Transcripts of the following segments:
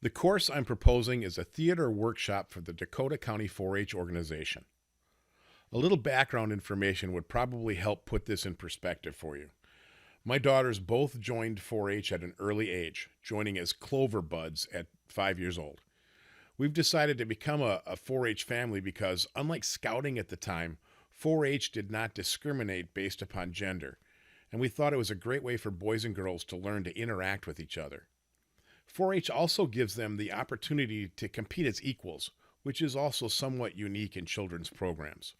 The course I'm proposing is a theater workshop for the Dakota County 4-H organization. A little background information would probably help put this in perspective for you. My daughters both joined 4-H at an early age, joining as Clover Buds at 5 years old. We've decided to become a 4-H family because, unlike scouting at the time, 4-H did not discriminate based upon gender, and we thought it was a great way for boys and girls to learn to interact with each other. 4-H also gives them the opportunity to compete as equals, which is also somewhat unique in children's programs.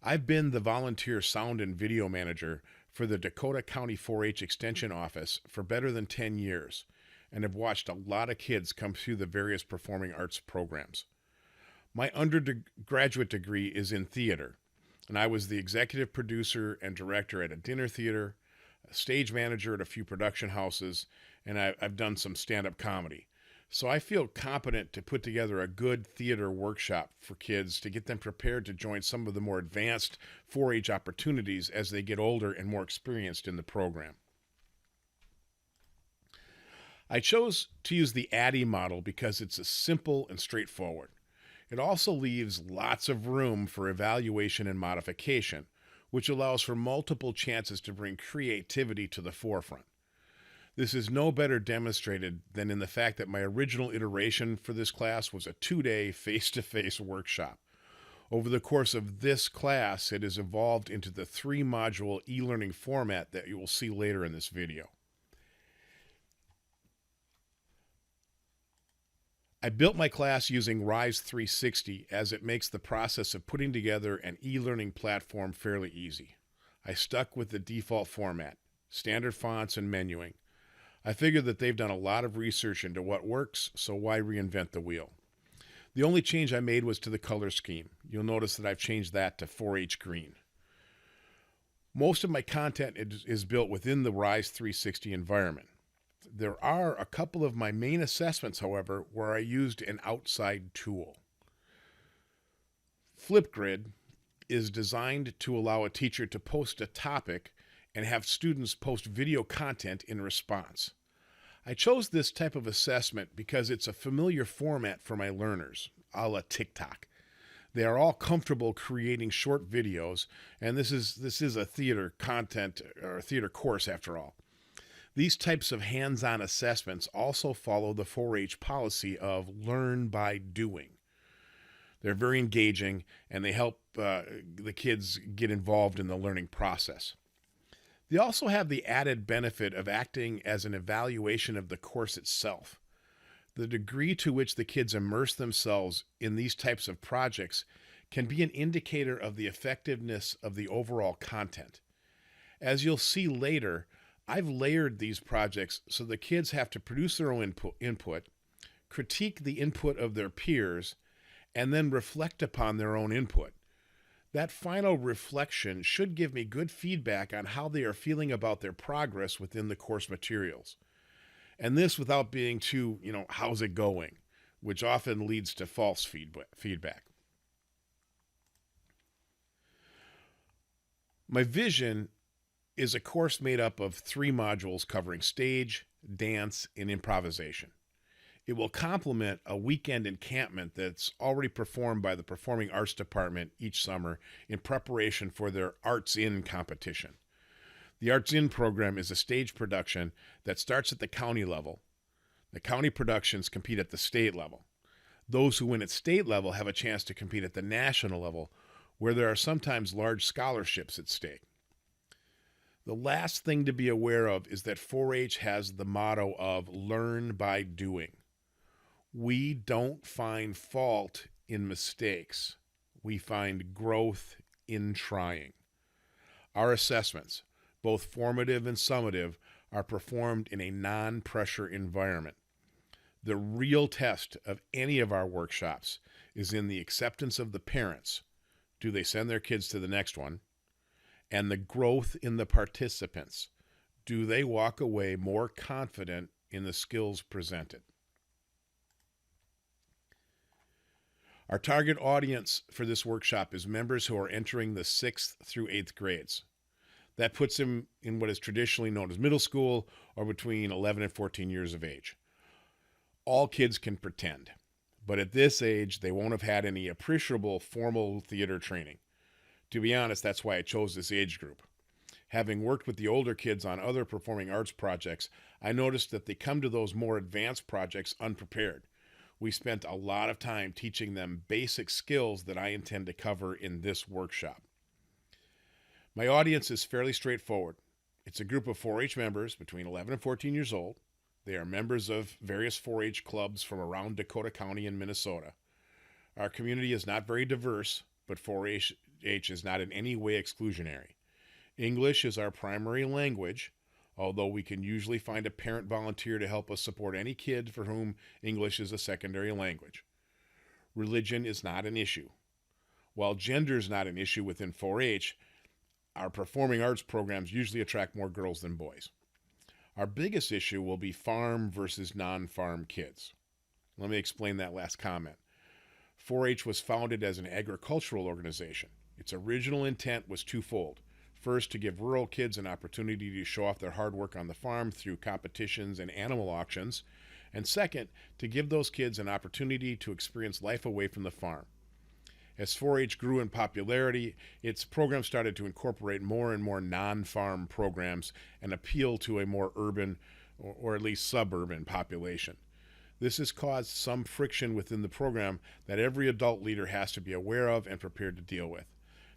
I've been the volunteer sound and video manager for the Dakota County 4-H Extension Office for better than 10 years, and have watched a lot of kids come through the various performing arts programs. My undergraduate degree is in theater, and I was the executive producer and director at a dinner theater, a stage manager at a few production houses, and I've done some stand-up comedy. So I feel competent to put together a good theater workshop for kids to get them prepared to join some of the more advanced 4-H opportunities as they get older and more experienced in the program. I chose to use the Addy model because it's simple and straightforward. It also leaves lots of room for evaluation and modification, which allows for multiple chances to bring creativity to the forefront. This is no better demonstrated than in the fact that my original iteration for this class was a 2-day face-to-face workshop. Over the course of this class, it has evolved into the 3-module e-learning format that you will see later in this video. I built my class using Rise 360 as it makes the process of putting together an e-learning platform fairly easy. I stuck with the default format, standard fonts and menuing. I figured that they've done a lot of research into what works, so why reinvent the wheel? The only change I made was to the color scheme. You'll notice that I've changed that to 4-H green. Most of my content is built within the Rise 360 environment. There are a couple of my main assessments, however, where I used an outside tool. Flipgrid is designed to allow a teacher to post a topic and have students post video content in response. I chose this type of assessment because it's a familiar format for my learners, a la TikTok. They are all comfortable creating short videos, and this is a theater content or a theater course after all. These types of hands-on assessments also follow the 4-H policy of learn by doing. They're very engaging, and they help the kids get involved in the learning process. They also have the added benefit of acting as an evaluation of the course itself. The degree to which the kids immerse themselves in these types of projects can be an indicator of the effectiveness of the overall content. As you'll see later, I've layered these projects so the kids have to produce their own input, critique the input of their peers, and then reflect upon their own input. That final reflection should give me good feedback on how they are feeling about their progress within the course materials. And this without being too, how's it going, which often leads to false feedback. My vision is a course made up of 3 modules covering stage, dance, and improvisation. It will complement a weekend encampment that's already performed by the Performing Arts Department each summer in preparation for their Arts In competition. The Arts In program is a stage production that starts at the county level. The county productions compete at the state level. Those who win at state level have a chance to compete at the national level, where there are sometimes large scholarships at stake. The last thing to be aware of is that 4-H has the motto of learn by doing. We don't find fault in mistakes. We find growth in trying. Our assessments, both formative and summative, are performed in a non-pressure environment. The real test of any of our workshops is in the acceptance of the parents. Do they send their kids to the next one? And the growth in the participants. Do they walk away more confident in the skills presented? Our target audience for this workshop is members who are entering the 6th through 8th grades. That puts them in what is traditionally known as middle school, or between 11 and 14 years of age. all kids can pretend, but at this age, they won't have had any appreciable formal theater training. To be honest, that's why I chose this age group. Having worked with the older kids on other performing arts projects, I noticed that they come to those more advanced projects unprepared. We spent a lot of time teaching them basic skills that I intend to cover in this workshop. My audience is fairly straightforward. It's a group of 4-H members between 11 and 14 years old. They are members of various 4-H clubs from around Dakota County and Minnesota. Our community is not very diverse, but 4-H is not in any way exclusionary. English is our primary language, although we can usually find a parent volunteer to help us support any kid for whom English is a secondary language. Religion is not an issue. While gender is not an issue within 4-H, our performing arts programs usually attract more girls than boys. Our biggest issue will be farm versus non-farm kids. Let me explain that last comment. 4-H was founded as an agricultural organization. Its original intent was twofold. First, to give rural kids an opportunity to show off their hard work on the farm through competitions and animal auctions. And second, to give those kids an opportunity to experience life away from the farm. As 4-H grew in popularity, its program started to incorporate more and more non-farm programs and appeal to a more urban or at least suburban population. This has caused some friction within the program that every adult leader has to be aware of and prepared to deal with.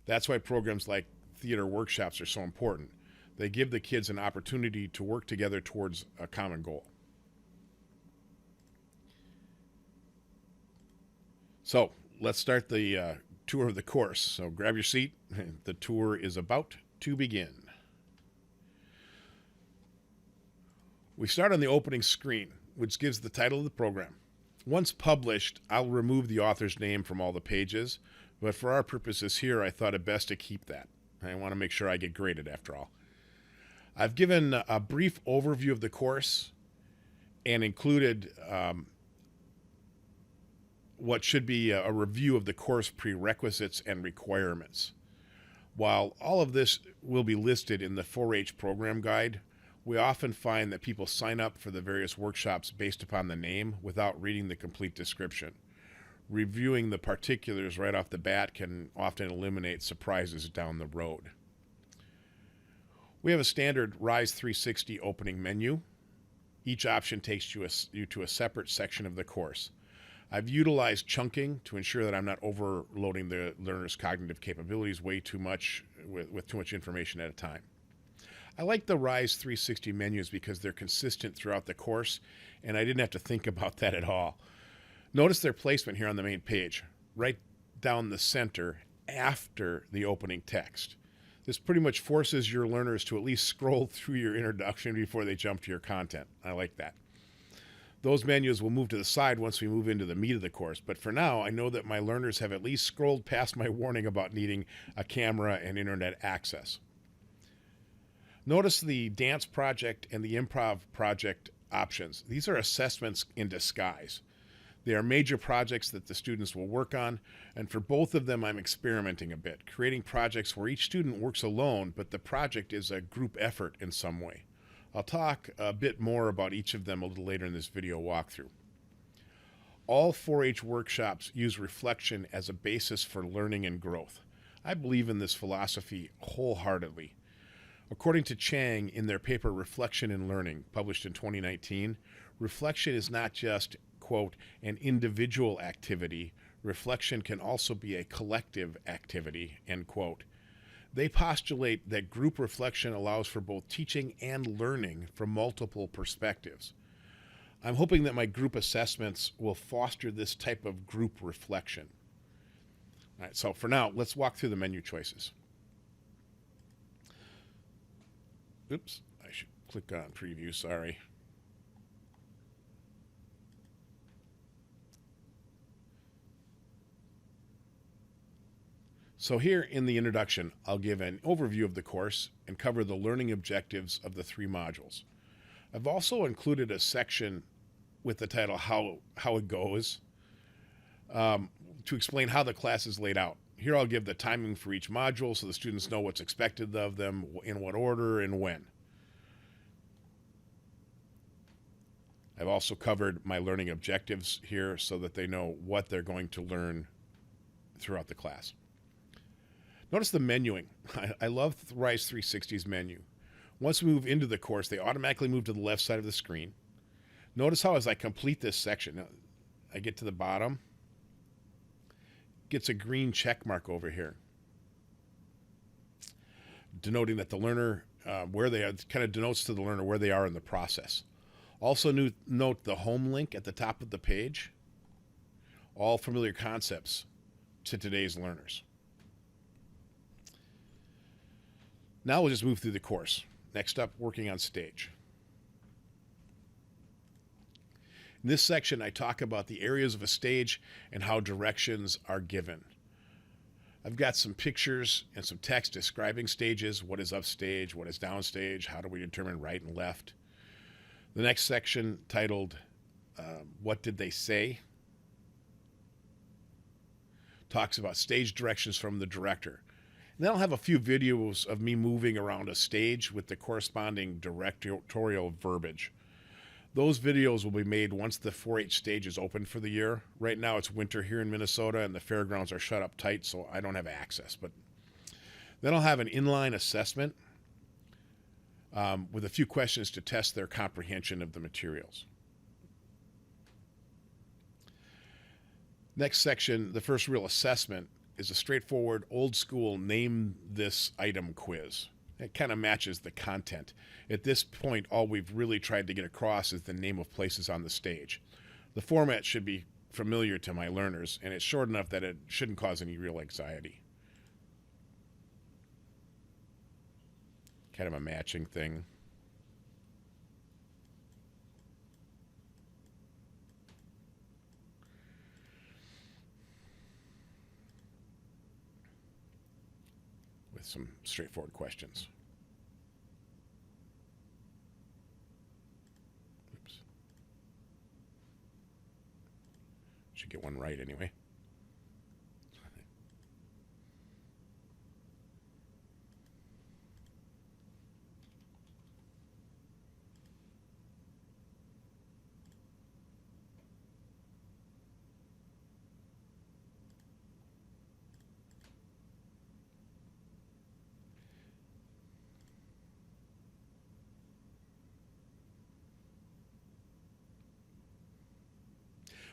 That's why programs like theater workshops are so important. They give the kids an opportunity to work together towards a common goal. So let's start the tour of the course. So grab your seat. The tour is about to begin. We start on the opening screen, which gives the title of the program. Once published, I'll remove the author's name from all the pages, but for our purposes here, I thought it best to keep that. I want to make sure I get graded after all. I've given a brief overview of the course and included what should be a review of the course prerequisites and requirements. While all of this will be listed in the 4-H program guide, we often find that people sign up for the various workshops based upon the name without reading the complete description. Reviewing the particulars right off the bat can often eliminate surprises down the road. We have a standard Rise 360 opening menu. Each option takes you to a separate section of the course. I've utilized chunking to ensure that I'm not overloading the learner's cognitive capabilities way too much with too much information at a time. I like the Rise 360 menus because they're consistent throughout the course, and I didn't have to think about that at all. Notice their placement here on the main page, right down the center after the opening text. This pretty much forces your learners to at least scroll through your introduction before they jump to your content. I like that. Those menus will move to the side once we move into the meat of the course, but for now, I know that my learners have at least scrolled past my warning about needing a camera and internet access. Notice the dance project and the improv project options. These are assessments in disguise. They are major projects that the students will work on, and for both of them I'm experimenting a bit, creating projects where each student works alone, but the project is a group effort in some way. I'll talk a bit more about each of them a little later in this video walkthrough. All 4-H workshops use reflection as a basis for learning and growth. I believe in this philosophy wholeheartedly. According to Chang in their paper Reflection in Learning, published in 2019, reflection is not just, quote, an individual activity. Reflection can also be a collective activity, end quote. They postulate that group reflection allows for both teaching and learning from multiple perspectives. I'm hoping that my group assessments will foster this type of group reflection. All right, so for now, let's walk through the menu choices. Oops, I should click on preview, sorry. So here in the introduction, I'll give an overview of the course and cover the learning objectives of the 3 modules. I've also included a section with the title How It Goes to explain how the class is laid out. Here I'll give the timing for each module so the students know what's expected of them, in what order and when. I've also covered my learning objectives here so that they know what they're going to learn throughout the class. Notice the menuing. I love Rise 360's menu. Once we move into the course, they automatically move to the left side of the screen. Notice how as I complete this section, I get to the bottom, gets a green check mark over here, denoting that the learner, where they are, kind of denotes to the learner where they are in the process. Also note the home link at the top of the page. All familiar concepts to today's learners. Now we'll just move through the course. Next up, working on stage. In this section, I talk about the areas of a stage and how directions are given. I've got some pictures and some text describing stages, what is upstage, what is downstage, how do we determine right and left. The next section, titled, What Did They Say?, talks about stage directions from the director. And then I'll have a few videos of me moving around a stage with the corresponding directorial verbiage. Those videos will be made once the 4-H stage is open for the year. Right now it's winter here in Minnesota and the fairgrounds are shut up tight, so I don't have access. But then I'll have an inline assessment with a few questions to test their comprehension of the materials. Next section, the first real assessment, is a straightforward, old-school name this item quiz. It kind of matches the content. At this point, all we've really tried to get across is the name of places on the stage. The format should be familiar to my learners, and it's short enough that it shouldn't cause any real anxiety. Kind of a matching thing. With some straightforward questions. Oops. Should get one right anyway.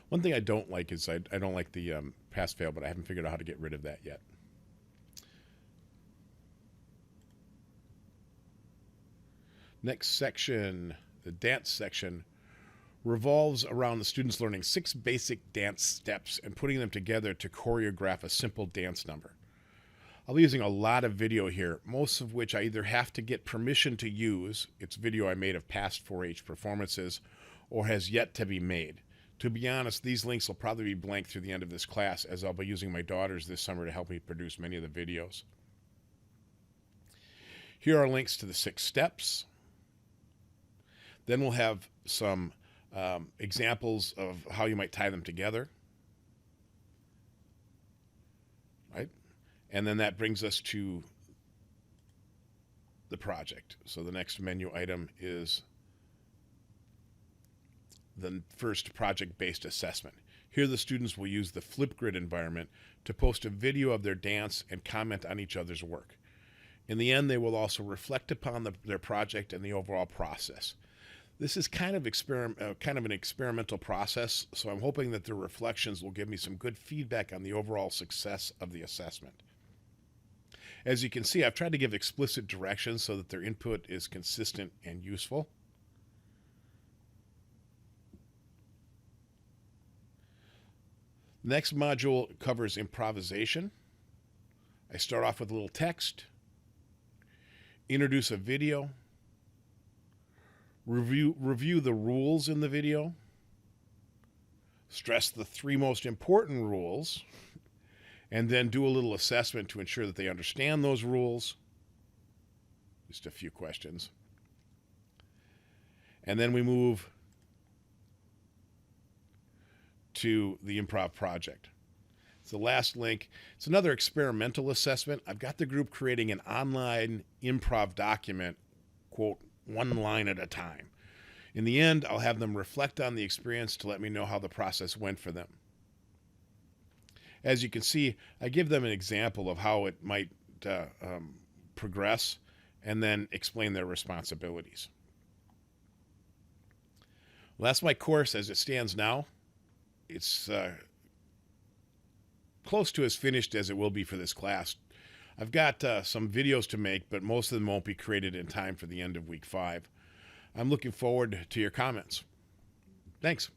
One thing I don't like is I don't like the pass-fail, but I haven't figured out how to get rid of that yet. Next section, the dance section, revolves around the students learning 6 basic dance steps and putting them together to choreograph a simple dance number. I'll be using a lot of video here, most of which I either have to get permission to use, it's video I made of past 4-H performances, or has yet to be made. To be honest, these links will probably be blank through the end of this class, as I'll be using my daughters this summer to help me produce many of the videos. Here are links to the 6 steps. Then we'll have some examples of how you might tie them together. Right? And then that brings us to the project. So the next menu item is the first project-based assessment. Here the students will use the Flipgrid environment to post a video of their dance and comment on each other's work. In the end, they will also reflect upon their project and the overall process. This is kind of an experimental process, so I'm hoping that their reflections will give me some good feedback on the overall success of the assessment. As you can see, I've tried to give explicit directions so that their input is consistent and useful. Next module covers improvisation. I start off with a little text, introduce a video, review the rules in the video, stress the 3 most important rules, and then do a little assessment to ensure that they understand those rules. Just a few questions. And then we move to the improv project. It's the last link. It's another experimental assessment. I've got the group creating an online improv document, quote, 1 line at a time. In the end, I'll have them reflect on the experience to let me know how the process went for them. As you can see, I give them an example of how it might progress and then explain their responsibilities. Well, that's my course as it stands now. It's close to as finished as it will be for this class. I've got some videos to make, but most of them won't be created in time for the end of week 5. I'm looking forward to your comments. Thanks.